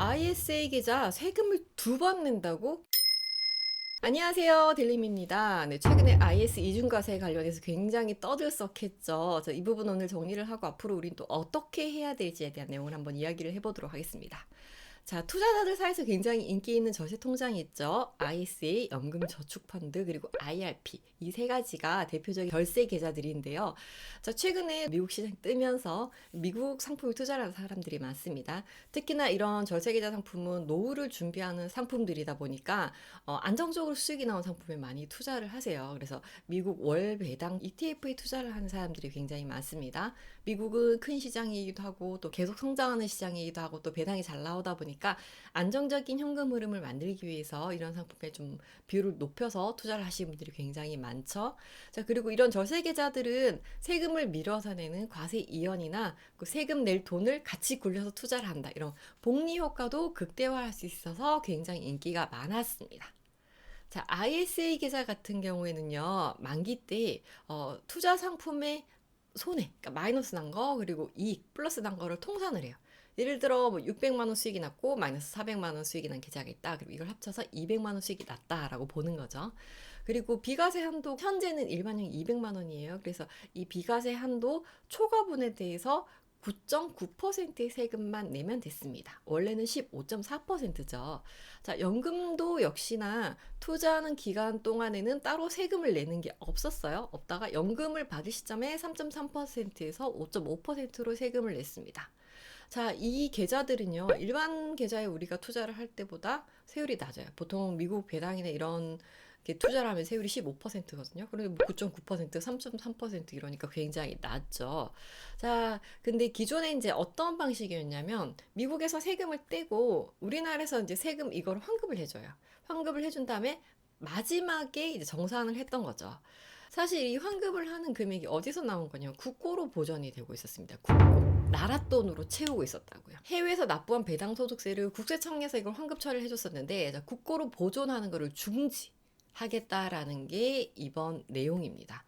ISA 계좌 세금을 두 번 낸다고? 안녕하세요, 딜림입니다. 네, 최근에 IS 이중과세 관련해서 굉장히 떠들썩했죠. 이 부분 오늘 정리를 하고 앞으로 우린 또 어떻게 해야 될지에 대한 내용을 한번 이야기를 해보도록 하겠습니다. 자, 투자자들 사이에서 굉장히 인기 있는 저세 통장이 있죠. ISA, 연금저축펀드, 그리고 IRP. 이 세 가지가 대표적인 결세 계좌들인데요. 자, 최근에 미국 시장 뜨면서 미국 상품에 투자를 하는 사람들이 많습니다. 특히나 이런 절세 계좌 상품은 노후를 준비하는 상품들이다 보니까 안정적으로 수익이 나온 상품에 많이 투자를 하세요. 그래서 미국 월 배당 ETF에 투자를 하는 사람들이 굉장히 많습니다. 미국은 큰 시장이기도 하고 또 계속 성장하는 시장이기도 하고 또 배당이 잘 나오다 보니까 안정적인 현금 흐름을 만들기 위해서 이런 상품에 좀 비율을 높여서 투자를 하시는 분들이 굉장히 많죠. 자, 그리고 이런 절세 계좌들은 세금을 미뤄서 내는 과세 이연이나 그 세금 낼 돈을 같이 굴려서 투자를 한다. 이런 복리 효과도 극대화할 수 있어서 굉장히 인기가 많았습니다. 자, ISA 계좌 같은 경우에는요, 만기 때 투자 상품의 손해, 그러니까 마이너스 난 거, 그리고 이익, 플러스 난 거를 통산을 해요. 예를 들어 뭐 600만 원 수익이 났고 마이너스 400만 원 수익이 난 계좌가 있다. 그리고 이걸 합쳐서 200만 원 수익이 났다라고 보는 거죠. 그리고 비과세 한도 현재는 일반형 200만 원이에요. 그래서 이 비과세 한도 초과분에 대해서 9.9%의 세금만 내면 됐습니다. 원래는 15.4%죠. 자, 연금도 역시나 투자하는 기간 동안에는 따로 세금을 내는 게 없었어요. 없다가 연금을 받을 시점에 3.3%에서 5.5%로 세금을 냈습니다. 자, 이 계좌들은요, 일반 계좌에 우리가 투자를 할 때보다 세율이 낮아요. 보통 미국 배당이나 이런 투자를 하면 세율이 15%거든요. 그런데 뭐 9.9%, 3.3% 이러니까 굉장히 낮죠. 자, 근데 기존에 이제 어떤 방식이었냐면 미국에서 세금을 떼고 우리나라에서 이제 세금 이걸 환급을 해줘요. 환급을 해준 다음에 마지막에 이제 정산을 했던 거죠. 사실 이 환급을 하는 금액이 어디서 나온 거냐면 국고로 보전이 되고 있었습니다. 국고. 나라 돈으로 채우고 있었다고요. 해외에서 납부한 배당 소득세를 국세청에서 이걸 환급 처리를 해줬었는데 국고로 보존하는 거를 중지하겠다라는 게 이번 내용입니다.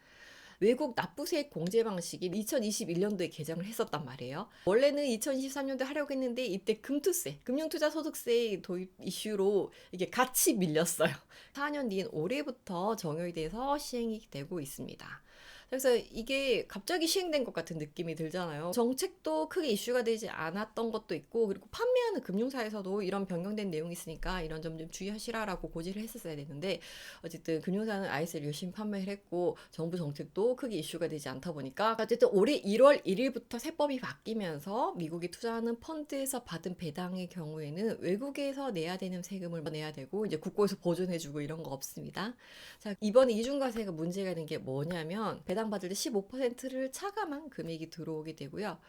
외국 납부세액 공제 방식이 2021년도에 개정을 했었단 말이에요. 원래는 2023년도에 하려고 했는데 이때 금투세, 금융투자소득세 도입 이슈로 이게 같이 밀렸어요. 4년 뒤인 올해부터 적용이 돼서 시행이 되고 있습니다. 그래서 이게 갑자기 시행된 것 같은 느낌이 들잖아요. 정책도 크게 이슈가 되지 않았던 것도 있고, 그리고 판매하는 금융사에서도 이런 변경된 내용이 있으니까 이런 점 좀 주의하시라라고 고지를 했었어야 되는데, 어쨌든 금융사는 IS를 열심히 판매를 했고, 정부 정책도 크게 이슈가 되지 않다 보니까, 어쨌든 올해 1월 1일부터 세법이 바뀌면서 미국이 투자하는 펀드에서 받은 배당의 경우에는 외국에서 내야 되는 세금을 내야 되고, 이제 국고에서 보존해주고 이런 거 없습니다. 자, 이번에 이중과세가 문제가 된 게 뭐냐면, 배당받을 때 15%를 차감한 금액이 들어오게 되고요.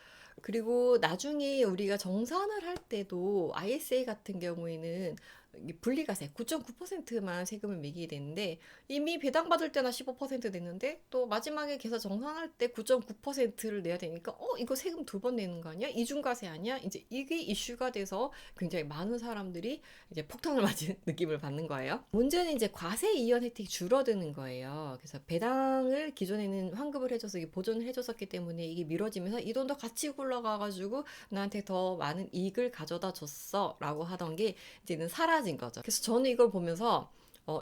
그리고 나중에 우리가 정산을 할 때도 ISA 같은 경우에는 분리과세 9.9%만 세금을 매기게 되는데 이미 배당받을 때나 15% 냈는데 또 마지막에 계산 정산할 때 9.9%를 내야 되니까 이거 세금 두 번 내는 거 아니야? 이중과세 아니야? 이제 이게 이슈가 돼서 굉장히 많은 사람들이 이제 폭탄을 맞은 느낌을 받는 거예요. 문제는 이제 과세 이연 혜택이 줄어드는 거예요. 그래서 배당을 기존에는 환급을 해줘서 보존을 해줬었기 때문에 이게 미뤄지면서 이 돈도 같이 굴러가가지고 나한테 더 많은 이익을 가져다 줬어 라고 하던 게 이제는 사라진 거죠. 그래서 저는 이걸 보면서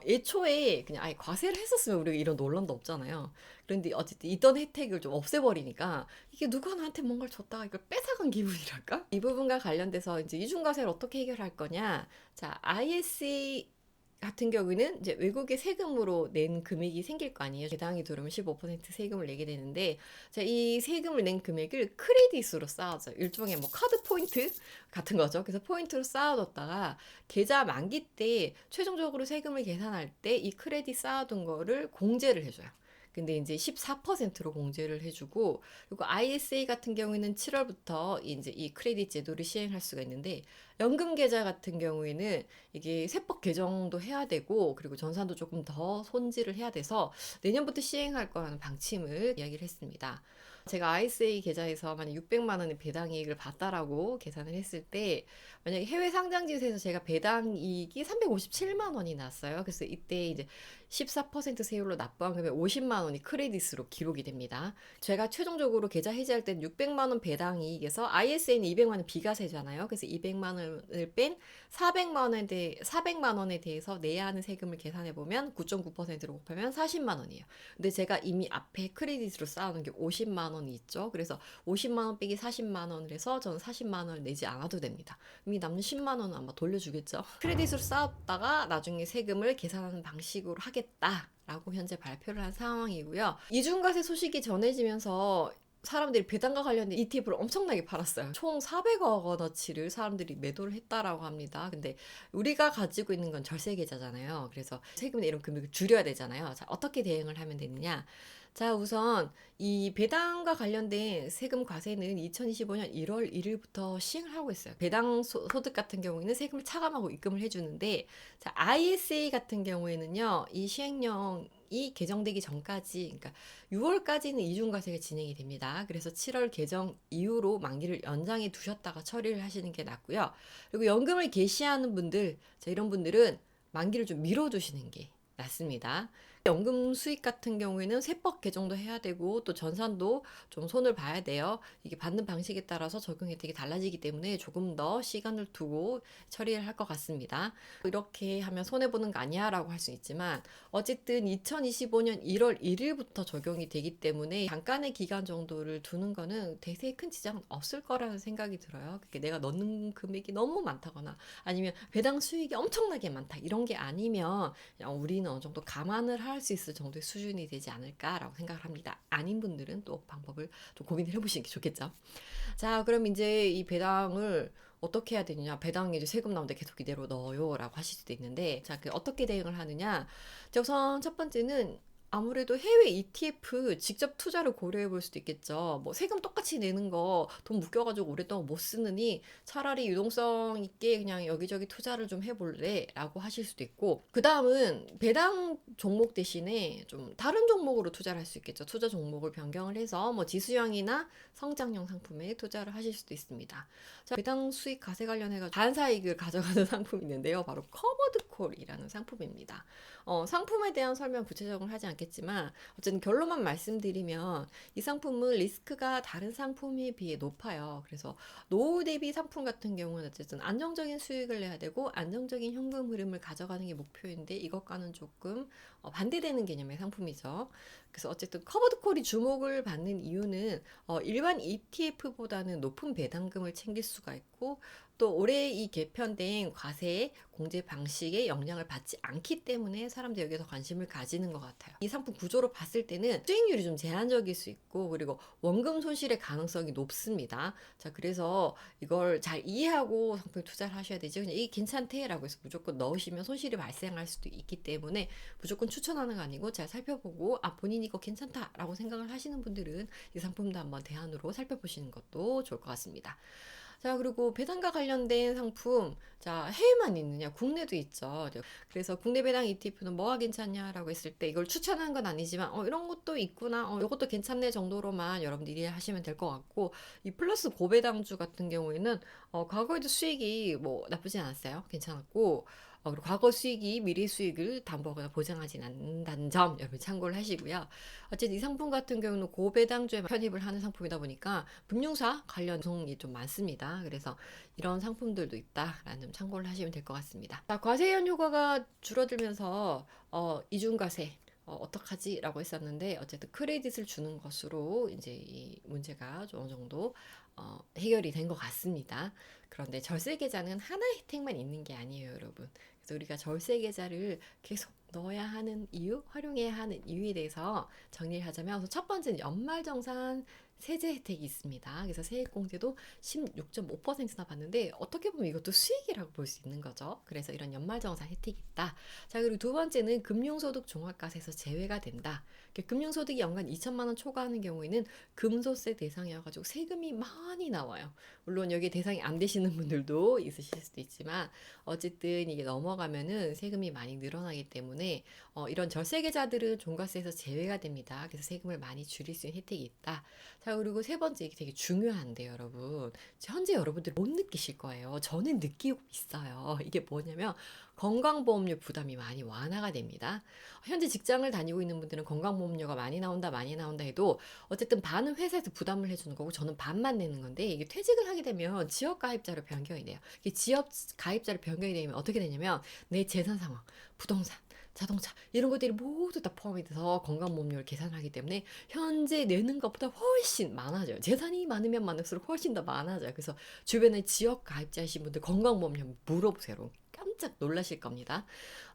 애초에 그냥 아예 과세를 했었으면 우리가 이런 논란도 없잖아요. 그런데 어쨌든 있던 혜택을 좀 없애버리니까 이게 누가 나한테 뭔가를 줬다가 이걸 뺏어간 기분이랄까? 이 부분과 관련돼서 이제 이중과세를 어떻게 해결할 거냐? 자, ISA 같은 경우에는 이제 외국의 세금으로 낸 금액이 생길 거 아니에요. 배당이 들어오면 15% 세금을 내게 되는데, 자, 이 세금을 낸 금액을 크레딧으로 쌓아줘요. 일종의 뭐 카드 포인트 같은 거죠. 그래서 포인트로 쌓아뒀다가 계좌 만기 때 최종적으로 세금을 계산할 때 이 크레딧 쌓아둔 거를 공제를 해줘요. 근데 이제 14%로 공제를 해주고, 그리고 ISA 같은 경우에는 7월부터 이제 이 크레딧 제도를 시행할 수가 있는데, 연금 계좌 같은 경우에는 이게 세법 개정도 해야 되고, 그리고 전산도 조금 더 손질을 해야 돼서 내년부터 시행할 거라는 방침을 이야기를 했습니다. 제가 ISA 계좌에서 만약 600만 원의 배당 이익을 봤다라고 계산을 했을 때 만약에 해외 상장지수에서 제가 배당 이익이 357만 원이 났어요. 그래서 이때 이제 14% 세율로 납부한 금액 50만 원이 크레딧으로 기록이 됩니다. 제가 최종적으로 계좌 해지할 땐 600만 원 배당 이익에서 ISA는 200만 원 비과세잖아요. 그래서 200만 원을 뺀 400만 원에 대해서 내야 하는 세금을 계산해 보면 9.9%로 곱하면 40만 원이에요. 근데 제가 이미 앞에 크레딧으로 쌓아놓은 게 50만 원이 있죠. 그래서 50만 원 빼기 40만 원을 해서 저는 40만 원을 내지 않아도 됩니다. 이미 남는 10만 원은 아마 돌려주겠죠. 크레딧으로 쌓았다가 나중에 세금을 계산하는 방식으로 하겠다라고 현재 발표를 한 상황이고요. 이중과세 소식이 전해지면서 사람들이 배당과 관련된 ETF를 엄청나게 팔았어요. 총 400억 원어치를 사람들이 매도를 했다라고 합니다. 근데 우리가 가지고 있는 건 절세 계좌잖아요. 그래서 세금 내는 금액을 줄여야 되잖아요. 자, 어떻게 대응을 하면 되느냐? 자, 우선 이 배당과 관련된 세금 과세는 2025년 1월 1일부터 시행을 하고 있어요. 배당 소득 같은 경우에는 세금을 차감하고 입금을 해주는데, 자, ISA 같은 경우에는요, 이 시행령이 개정되기 전까지, 그러니까 6월까지는 이중과세가 진행이 됩니다. 그래서 7월 개정 이후로 만기를 연장해 두셨다가 처리를 하시는 게 낫고요. 그리고 연금을 개시하는 분들, 자, 이런 분들은 만기를 좀 미뤄두시는 게 낫습니다. 연금 수익 같은 경우에는 세법 개정도 해야 되고 또 전산도 좀 손을 봐야 돼요. 이게 받는 방식에 따라서 적용 혜택이 달라지기 때문에 조금 더 시간을 두고 처리를 할 것 같습니다. 이렇게 하면 손해보는 거 아니야 라고 할 수 있지만 어쨌든 2025년 1월 1일부터 적용이 되기 때문에 잠깐의 기간 정도를 두는 거는 대세에 큰 지장은 없을 거라는 생각이 들어요. 그게 내가 넣는 금액이 너무 많다거나 아니면 배당 수익이 엄청나게 많다 이런 게 아니면 우리는 어느 정도 감안을 할 수 있을 정도의 수준이 되지 않을까라고 생각을 합니다. 아닌 분들은 또 방법을 좀 고민을 해보시는 게 좋겠죠. 자, 그럼 이제 이 배당을 어떻게 해야 되느냐? 배당에 이제 세금 나오는데 계속 이대로 넣어요. 라고 하실 수도 있는데, 자, 그 어떻게 대응을 하느냐? 자, 우선 첫 번째는 아무래도 해외 ETF 직접 투자를 고려해 볼 수도 있겠죠. 뭐 세금 똑같이 내는 거 돈 묶여가지고 오랫동안 못 쓰느니 차라리 유동성 있게 그냥 여기저기 투자를 좀 해볼래? 라고 하실 수도 있고, 그 다음은 배당 종목 대신에 좀 다른 종목으로 투자를 할 수 있겠죠. 투자 종목을 변경을 해서 뭐 지수형이나 성장형 상품에 투자를 하실 수도 있습니다. 자, 배당 수익 과세 관련해서 반사이익을 가져가는 상품이 있는데요. 바로 커버드콜이라는 상품입니다. 상품에 대한 설명 구체적으로 하지 않겠지만 어쨌든 결론만 말씀드리면 이 상품은 리스크가 다른 상품에 비해 높아요. 그래서 노후 대비 상품 같은 경우는 어쨌든 안정적인 수익을 내야 되고 안정적인 현금 흐름을 가져가는 게 목표인데 이것과는 조금 반대되는 개념의 상품이죠. 그래서 어쨌든 커버드콜이 주목을 받는 이유는 일반 ETF보다는 높은 배당금을 챙길 수가 있고 또 올해 이 개편된 과세 공제 방식에 영향을 받지 않기 때문에 사람들이 여기에 더 관심을 가지는 것 같아요. 이 상품 구조로 봤을 때는 수익률이 좀 제한적일 수 있고 그리고 원금 손실의 가능성이 높습니다. 자, 그래서 이걸 잘 이해하고 상품에 투자를 하셔야 되죠. 그냥 이게 괜찮대라고 해서 무조건 넣으시면 손실이 발생할 수도 있기 때문에 무조건 추천하는 거 아니고 잘 살펴보고 본인이 이거 괜찮다라고 생각을 하시는 분들은 이 상품도 한번 대안으로 살펴보시는 것도 좋을 것 같습니다. 자, 그리고 배당과 관련된 상품, 자, 해외만 있느냐? 국내도 있죠. 그래서 국내 배당 ETF는 뭐가 괜찮냐라고 했을 때 이걸 추천하는 건 아니지만, 이런 것도 있구나, 이것도 괜찮네 정도로만 여러분들이 이해하시면 될 것 같고, 이 플러스 고배당주 같은 경우에는, 과거에도 수익이 뭐 나쁘지 않았어요. 괜찮았고, 그리고 과거 수익이 미래 수익을 담보하거나 보장하진 않는다는 점 여러분 참고를 하시고요. 어쨌든 이 상품 같은 경우는 고배당주에 편입을 하는 상품이다 보니까 금융사 관련 종이 좀 많습니다. 그래서 이런 상품들도 있다라는 점 참고를 하시면 될 것 같습니다. 자, 과세현 효과가 줄어들면서 이중과세 어떡하지? 라고 했었는데 어쨌든 크레딧을 주는 것으로 이제 이 문제가 좀 어느 정도 해결이 된 것 같습니다. 그런데 절세 계좌는 하나의 혜택만 있는 게 아니에요, 여러분. 그래서 우리가 절세 계좌를 계속 넣어야 하는 이유, 활용해야 하는 이유에 대해서 정리를 하자면 첫 번째는 연말정산 세제 혜택이 있습니다. 그래서 세액공제도 16.5%나 받는데 어떻게 보면 이것도 수익이라고 볼 수 있는 거죠. 그래서 이런 연말정산 혜택이 있다. 자, 그리고 두 번째는 금융소득 종합과세에서 제외가 된다. 금융소득이 연간 2천만 원 초과하는 경우에는 금소세 대상이어가지고 세금이 많이 나와요. 물론 여기 대상이 안 되시는 분들도 있으실 수도 있지만 어쨌든 이게 넘어가면은 세금이 많이 늘어나기 때문에 이런 절세 계좌들은 종가세에서 제외가 됩니다. 그래서 세금을 많이 줄일 수 있는 혜택이 있다. 자, 자, 그리고 세 번째, 이게 되게 중요한데요, 여러분. 현재 여러분들 못 느끼실 거예요. 저는 느끼고 있어요. 이게 뭐냐면 건강보험료 부담이 많이 완화가 됩니다. 현재 직장을 다니고 있는 분들은 건강보험료가 많이 나온다 해도 어쨌든 반은 회사에서 부담을 해주는 거고 저는 반만 내는 건데, 이게 퇴직을 하게 되면 지역 가입자로 변경이 돼요. 이게 지역 가입자로 변경이 되면 어떻게 되냐면 내 재산 상황, 부동산, 자동차 이런 것들이 모두 다 포함이 돼서 건강보험료를 계산하기 때문에 현재 내는 것보다 훨씬 많아져요. 재산이 많으면 많을수록 훨씬 더 많아져요. 그래서 주변에 지역 가입자이신 분들 건강보험료 물어보세요. 깜짝 놀라실 겁니다.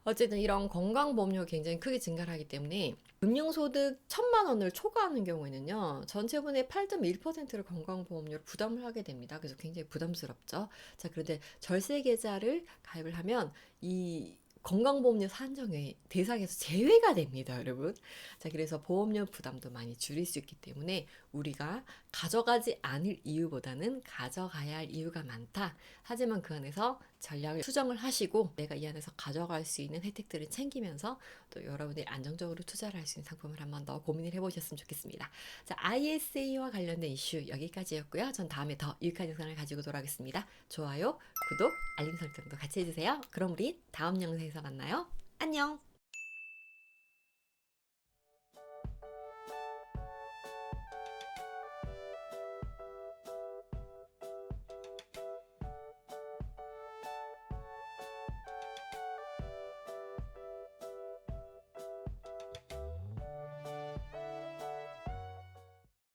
어쨌든 이런 건강보험료가 굉장히 크게 증가를 하기 때문에 금융소득 1,000만 원을 초과하는 경우에는요, 전체분의 8.1%를 건강보험료로 부담을 하게 됩니다. 그래서 굉장히 부담스럽죠. 자, 그런데 절세계좌를 가입을 하면 이 건강보험료 산정의 대상에서 제외가 됩니다, 여러분. 자, 그래서 보험료 부담도 많이 줄일 수 있기 때문에 우리가 가져가지 않을 이유보다는 가져가야 할 이유가 많다. 하지만 그 안에서 전략을 수정을 하시고 내가 이 안에서 가져갈 수 있는 혜택들을 챙기면서 또 여러분이 안정적으로 투자를 할 수 있는 상품을 한번 더 고민을 해보셨으면 좋겠습니다. 자, ISA와 관련된 이슈 여기까지였고요. 전 다음에 더 유익한 영상을 가지고 돌아오겠습니다. 좋아요, 구독, 알림 설정도 같이 해주세요. 그럼 우리 다음 영상에서 만나요. 안녕!